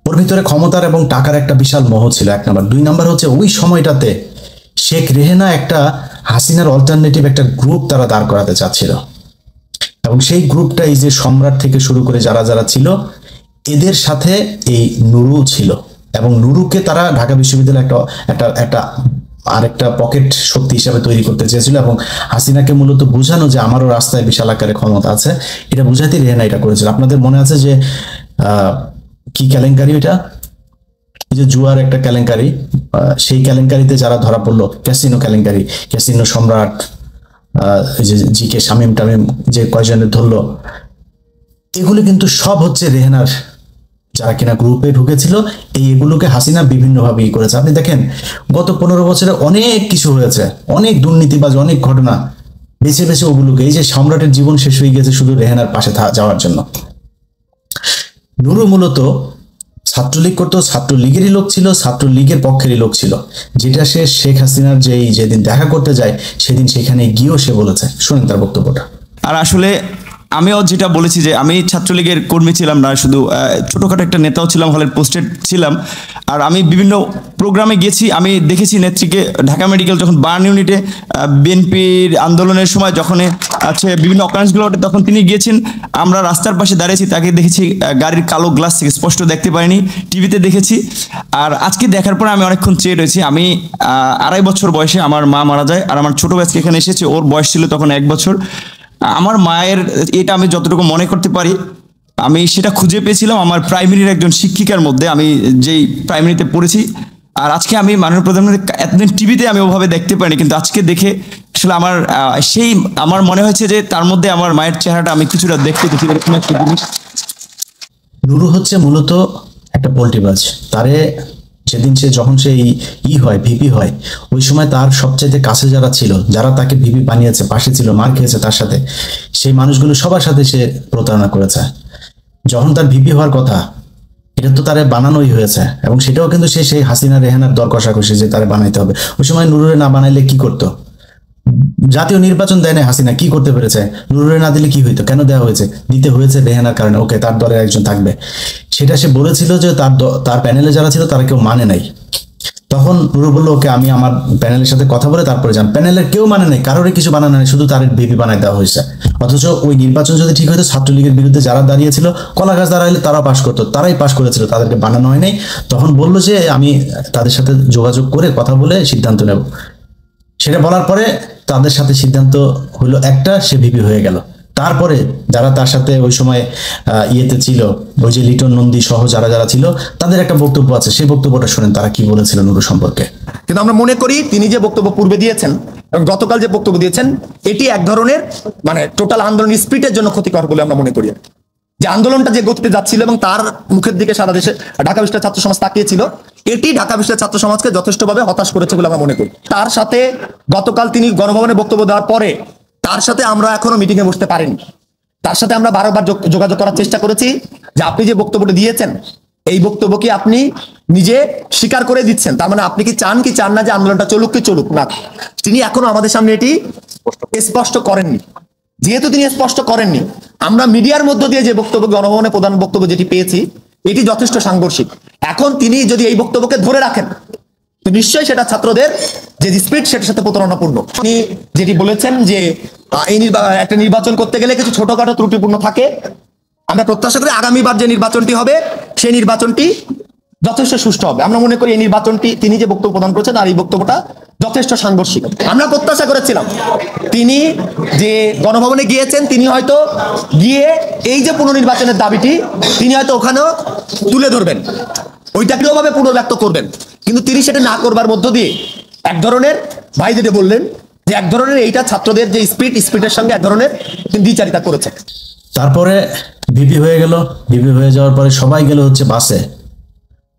A: ওর ভিতরে ক্ষমতার এবং টাকার একটা বিশাল মোহ ছিল, 1 নাম্বার। 2 নাম্বার হচ্ছে ওই সময়টাতে শেখ রেহেনা একটা হাসিনার অল্টারনেটিভ একটা গ্রুপ তারা দাঁড় করাতে চাচ্ছিল, এবং সেই গ্রুপটা এই যে সম্রাট থেকে শুরু করে যারা যারা ছিল এদের সাথে এই নুরু ছিল, এবং নুরুকে তারা ঢাকা বিশ্ববিদ্যালয়ে একটা আরেকটা পকেট শক্তি হিসাবে তৈরি করতে চেয়েছিল, এবং হাসিনাকে মূলত বোঝানো যে আমারও রাস্তায় বিশাল আকারে ক্ষমতা আছে, এটা বোঝাতে রেহেনা এটা করেছিল। আপনাদের মনে আছে যে কি কেলেঙ্কারি, এটা যে জুয়ার একটা কেলেঙ্কারি, সেই কেলেঙ্কারিতে যারা ধরা পড়লো, ক্যাসিনো কেলেঙ্কারি, ক্যাসিনো সম্রাট, যে জিকে শামীম টামিম যে কয়জনের ধরলো, এগুলো কিন্তু সব হচ্ছে রেহেনার যারা কিনা গ্রুপে ঢুকেছিল। এগুলোকে হাসিনা বিভিন্নভাবে করেছে। আপনি দেখেন গত 15 বছরে অনেক কিছু হয়েছে, অনেক দুর্নীতিবাজ, অনেক ঘটনা, বেছে বেছে ওগুলোকে, এই যে সম্রাটের জীবন শেষ হয়ে গেছে শুধু রেহেনার পাশে যাওয়ার জন্য। নুরু মূলত ছাত্রলীগ করতো, ছাত্রলীগেরই লোক ছিল, ছাত্রলীগের পক্ষেরই লোক ছিল, যেটা সে শেখ হাসিনার যেদিন দেখা করতে যায় সেদিন সেখানে গিয়েও সে বলেছে। শুনেন তার বক্তব্যটা।
F: আর আসলে আমিও যেটা বলেছি যে আমি ছাত্রলীগের কর্মী ছিলাম না, শুধু ছোটোখাটো একটা নেতাও ছিলাম, হলের পোস্টেড ছিলাম। আর আমি বিভিন্ন প্রোগ্রামে গেছি, আমি দেখেছি নেত্রীকে ঢাকা মেডিকেল যখন বার্ন ইউনিটে বিএনপির আন্দোলনের সময় যখন আছে বিভিন্ন অকারেন্সগুলো ওঠে তখন তিনি গিয়েছেন, আমরা রাস্তার পাশে দাঁড়িয়েছি, তাকে দেখেছি গাড়ির কালো গ্লাস থেকে স্পষ্ট দেখতে পাইনি, টিভিতে দেখেছি। আর আজকে দেখার পরে আমি অনেকক্ষণ চেয়ে রয়েছি। আমি 2.5 বছর বয়সে আমার মা মারা যায়, আর আমার ছোটো ভাইকে এখানে এসেছে, ওর বয়স ছিল তখন 1 বছর। আমার মায়ের এটা আমি যতটুকু মনে করতে পারি আমি সেটা খুঁজে পেয়েছিলাম আমার প্রাইমারির একজন শিক্ষিকার মধ্যে, আমি যেই প্রাইমারিতে পড়েছি। আর আজকে আমি মাননীয় প্রধানমন্ত্রী এতদিন টিভিতে আমি ওভাবে দেখতে পাইনি, কিন্তু আজকে দেখে আসলে আমার মনে হয়েছে যে তার মধ্যে আমার মায়ের চেহারাটা আমি কিছুটা দেখতে দেখি, এরকম একটা জিনিস।
A: নুরু হচ্ছে মূলত একটা পোল্ট্রিবাজ। তারে সেদিন যখন সে হয় ভিপি হয়, ওই সময় তার সবচাইতে কাছে যারা ছিল, যারা তাকে ভিপি বানিয়েছে, পাশে ছিল, মার খেয়েছে তার সাথে, সেই মানুষগুলো সবার সাথে সে প্রতারণা করেছে। যখন তার ভিপি হওয়ার কথা, এটা তো তারে বানানোই হয়েছে, এবং সেটাও কিন্তু সেই হাসিনা রেহানার দর কষাকষি যে তারে বানাইতে হবে। ওই সময় নুরুরে না বানাইলে কি করতো? জাতীয় নির্বাচন দেয় না হাসিনা, কি করতে পেরেছে? নুরুরে না দিলে কি হইতো? কেন দেওয়া হয়েছে? দিতে হয়েছে রেহানার কারণে, ওকে তার দলের একজন থাকবে, সেটা সে বলেছিল যে তার প্যানেলে যারা ছিল তারা কেউ মানে নাই। তখন নুরু বললো ওকে আমি আমার প্যানেলের সাথে কথা বলে তারপরে যান। প্যানেলের কেউ মানে নাই, কারোরই কিছু বানানো নেই, শুধু তার ভিপি বানাই দেওয়া হয়েছে। অথচ ওই নির্বাচন যদি ঠিক হতো, ছাত্রলীগের বিরুদ্ধে যারা দাঁড়িয়েছিল, কলা গাছ দাঁড়াইলে তারাও পাশ করতো, তারাই পাশ করেছিল, তাদেরকে বানানো হয় নাই। তখন বললো যে আমি তাদের সাথে যোগাযোগ করে কথা বলে সিদ্ধান্ত নেব। সেটা বলার পরে তাদের সাথে সিদ্ধান্ত হলো একটা, সে ভিপি হয়ে গেল। তারপরে যারা তার সাথে ওই সময় ইয়েতে ছিল, ওই যে লিটন নন্দী সহ যারা যারা ছিল, তাদের একটা বক্তব্য আছে, সেই বক্তব্যটা শুনেন তারা কি বলেছিল নুরু সম্পর্কে।
G: কিন্তু আমরা মনে করি তিনি যে বক্তব্য পূর্বে দিয়েছেন এবং গতকাল যে বক্তব্য দিয়েছেন, এটি এক ধরনের টোটাল আন্দোলন স্পিরিটের জন্য ক্ষতিকর বলে আমরা মনে করি। যে আন্দোলনটা যে গতিতে যাচ্ছিল এবং তার মুখের দিকে সারা দেশে ঢাকা বিশ্ববিদ্যালয়ের ছাত্র সমাজ তাকিয়েছিল, এটি ঢাকা বিশ্ববিদ্যালয়ের ছাত্র সমাজকে যথেষ্টভাবে হতাশ করেছে বলে আমরা মনে করি। তার সাথে গতকাল তিনি গণভবনে বক্তব্য দেওয়ার পরে তার সাথে আমরা এখনো মিটিংয়ে বসতে পারিনি। তার সাথে আমরা বারবার যোগাযোগ করার চেষ্টা করেছি যে আপনি যে বক্তব্যটা দিয়েছেন, এই বক্তব্য কি আপনি নিজে স্বীকার করে দিচ্ছেন? তার মানে আপনি কি চান না যে আন্দোলনটা চলুক কি চলুক না? তিনি এখনো আমাদের সামনে এটি স্পষ্ট করেননি। যেহেতু তিনি স্পষ্ট করেননি, আমরা মিডিয়ার মধ্য দিয়ে যে বক্তব্য, গণভবনে প্রধান বক্তব্য যেটি পেয়েছি, এটি যথেষ্ট সাংঘর্ষিক। এখন তিনি যদি এই বক্তব্যকে ধরে রাখেন, তো নিশ্চয়ই সেটা ছাত্রদের যে স্পিরিট সেটার সাথে প্রতারণাপূর্ণ। তিনি যেটি বলেছেন যে একটা নির্বাচন করতে গেলে কিছু ছোটখাটো ত্রুটিপূর্ণ থাকে, আমরা প্রত্যাশা করি আগামীবার যে নির্বাচনটি হবে সেই নির্বাচনটি যথেষ্ট সুষ্ঠু হবে। আমরা মনে করি এই নির্বাচনটি তিনি যে বক্তব্য প্রদান করেছেন আর এই বক্তব্যটা যথেষ্ট সাংঘর্ষিক। আমরা প্রত্যাশা করেছিলাম তিনি যে গণভবনে গিয়েছেন, তিনি হয়তো গিয়ে এই যে পুনর্নির্বাচনের দাবিটি তিনি হয়তো ওখানেও তুলে ধরবেন, ওইটাকেও ভাবে পুনর্ব্যক্ত করবেন, কিন্তু তিনি সেটা না করবার মধ্য দিয়ে এক ধরনের ভাই যেটা বললেন যে এক ধরনের এইটা ছাত্রদের যে স্পিরিটের সঙ্গে এক ধরনের দ্বিচারিতা করেছে।
A: তারপরে ভিপি হয়ে গেল। ভিপি হয়ে যাওয়ার পরে সবাই গেল হচ্ছে বাসে,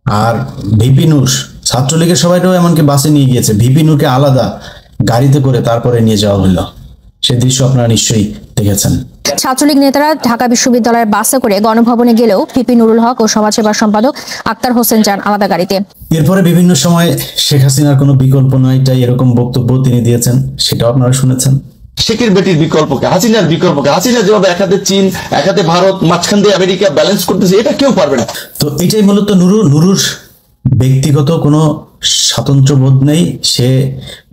A: আর ভিপি নূর ছাত্রলীগের সবাইটাও এমনকি বাসে নিয়ে গিয়েছে, ভিপি নূরকে আলাদা গাড়িতে করে তারপরে নিয়ে যাওয়া হলো। সে দৃশ্য আপনারা নিশ্চয়ই লিখেছেন।
H: ছাত্রলীগ নেতারা ঢাকা বিশ্ববিদ্যালয়ের বাসে করে গণভবনে গেলেও ভিপি নুরুল হক ও সমাজসেবা সম্পাদক আক্তার হোসেন যান আলাদা গাড়িতে।
A: এরপরে বিভিন্ন সময় শেখ হাসিনার কোনো বিকল্প নয় এটাই এরকম বক্তব্য তিনি দিয়েছেন, সেটাও আপনারা শুনেছেন।
I: শেখের বেটির বিকল্পকে, হাসিনার বিকল্পকে, হাসিনা যেভাবে এক হাতে চীন এক হাতে ভারত মাঝখান দিয়ে আমেরিকা ব্যালেন্স করতেছে, এটা কেউ পারবে না।
A: তো এটাই মূলত নুরুর ব্যক্তিগত কোনো স্বাতন্ত্র্যবোধ নেই, সে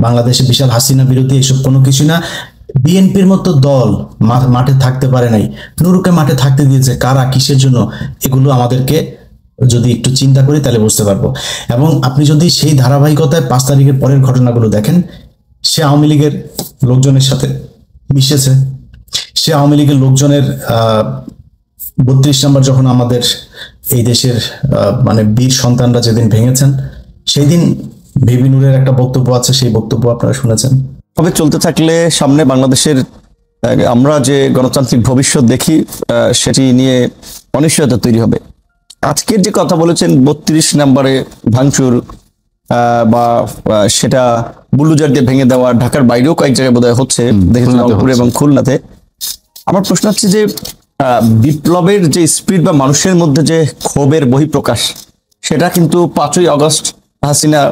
A: বাংলাদেশে বিশাল হাসিনা বিরোধী এসব কোনো কিছু না। বিএনপির মতো দল মাঠে থাকতে পারে নাই, নুরুকে মাঠে থাকতে দিয়েছে কারা, কিসের জন্য, এগুলো আমাদেরকে যদি একটু চিন্তা করি তাহলে বুঝতে পারবো। এবং আপনি যদি সেই ধারাবাহিকতায় 5 তারিখের পরের ঘটনাগুলো দেখেন, সে আওয়ামী লীগের লোকজনের সাথে মিশেছে, সে আওয়ামী লীগের লোকজনের 32 নম্বর যখন আমাদের এই দেশের মানে বীর সন্তানরা যেদিন ভেঙেছেন, সেই দিন ভিপি নুরের একটা বক্তব্য আছে, সেই বক্তব্য আপনারা শুনেছেন।
F: তবে চলতে থাকলে সামনে বাংলাদেশের আমরা যে গণতান্ত্রিক ভবিষ্যৎ দেখি সেটি নিয়ে অনিশ্চয়তা তৈরি হবে। আজকের যে কথা বলেছেন 32 নম্বরে ভাঙচুর বা সেটা বুলডোজার দিয়ে ভেঙে দেওয়া, ঢাকার বাইরেও কয়েক জায়গায় বোধহয় হচ্ছে, দেখেছেন রংপুর এবং খুলনাতে। আমার প্রশ্ন হচ্ছে যে বিপ্লবের যে স্পিরিট বা মানুষের মধ্যে যে ক্ষোভের বহিঃপ্রকাশ, সেটা কিন্তু 5ই আগস্ট হাসিনা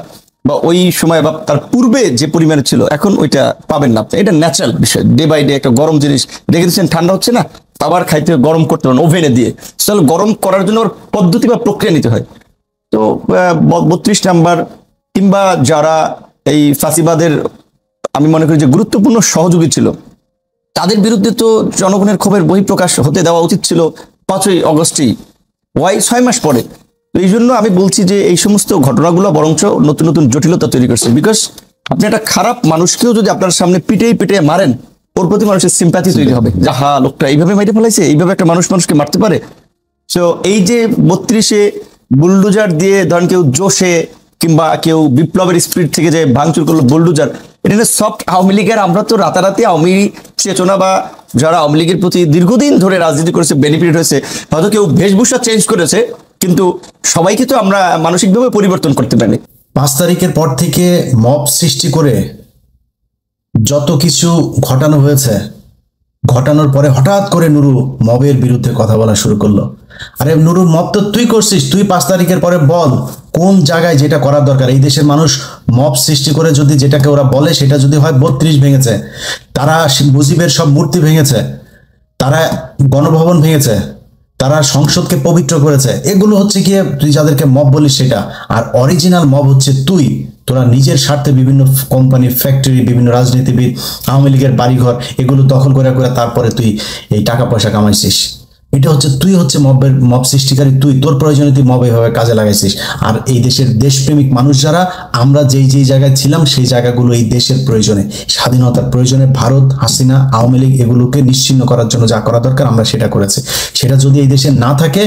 F: বা ওই সময় বা তার পূর্বে যে পরিমাণে ছিল এখন ওইটা পাবেন না। এটা ন্যাচারাল বিষয়, ডে বাই ডে একটা গরম জিনিস রেখে দিচ্ছেন, ঠান্ডা হচ্ছে না, আবার খাইতে গরম করতে পারেন ওভেনে দিয়ে, তাহলে গরম করার জন্য ওর পদ্ধতি বা প্রক্রিয়া নিতে হয়। তো 32 নাম্বার কিংবা যারা এই ফাঁসিবাদের আমি মনে করি যে গুরুত্বপূর্ণ সহযোগী ছিল, তাদের বিরুদ্ধে তো জনগণের ক্ষোভের বহিঃপ্রকাশ হতে দেওয়া উচিত ছিল 5ই আগস্টই, 6 মাস পরে। তো এই জন্য আমি বলছি যে এই সমস্ত ঘটনাগুলো বরঞ্চ নতুন নতুন জটিলতা তৈরি করছে। বিকজ আপনি একটা খারাপ মানুষকেও যদি আপনার সামনে পিটিয়ে মারেন, ওর প্রতি মানুষের সিম্প্যাথি তৈরি হবে, যাহা লোকটা এইভাবে মেরে ফেলাইছে, এইভাবে একটা মানুষকে মারতে পারে। তো এই যে 32-এ বুলডোজার দিয়ে ধরেন কেউ জোশে কিংবা কেউ বিপ্লবের স্পিরিট থেকে যে ভাঙচুর করলো বুলডোজার, এটা সফট আওয়ামী লীগের, আমরা তো রাতারাতি আওয়ামী চেতনা বা যারা আওয়ামী লীগের প্রতি দীর্ঘদিন ধরে রাজনীতি করেছে বেনিফিট হয়েছে, হয়তো কেউ বেশভূষা চেঞ্জ করেছে, কিন্তু সবাইকে তো আমরা মানসিকভাবে পরিবর্তন করতে পারি।
A: 5 তারিখের পর থেকে মব সৃষ্টি করে যত কিছু ঘটানো হয়েছে, ঘটানোর পরে হঠাৎ করে নুরু মবের বিরুদ্ধে কথা বলা শুরু করলো। আরে নুরু, মব তো তুই করছিস, তুই 5 তারিখের পরে বল কোন জায়গায় যেটা করার দরকার। এই দেশের মানুষ মব সৃষ্টি করে যদি যেটাকে ওরা বলে সেটা যদি হয় 32 ভেঙেছে, তারা মুজিবের সব মূর্তি ভেঙেছে, তারা গণভবন ভেঙেছে, তারা সংসদকে পবিত্র করেছে, এগুলো হচ্ছে গিয়ে তুই যাদেরকে মব বলিস সেটা। আর অরিজিনাল মব হচ্ছে তুই, তোরা নিজের স্বার্থে বিভিন্ন কোম্পানি, ফ্যাক্টরি, বিভিন্ন রাজনীতিবিদ, আওয়ামী লীগের বাড়িঘর এগুলো দখল করে তারপরে তুই এই টাকা পয়সা কামাইছিস। এটা হচ্ছে তুই হচ্ছে মব সৃষ্টিকারী, তুই তোর প্রয়োজনে তুই মব এভাবে কাজে লাগাইছিস। আর এই দেশের দেশপ্রেমিক মানুষ যারা, আমরা যেই জায়গায় ছিলাম সেই জায়গাগুলো এই দেশের প্রয়োজনে, স্বাধীনতার প্রয়োজনে ভারত, হাসিনা, আওয়ামী লীগ এগুলোকে নিশ্চিহ্ন করার জন্য যা করা দরকার আমরা সেটা করেছি। সেটা যদি এই দেশে না থাকে,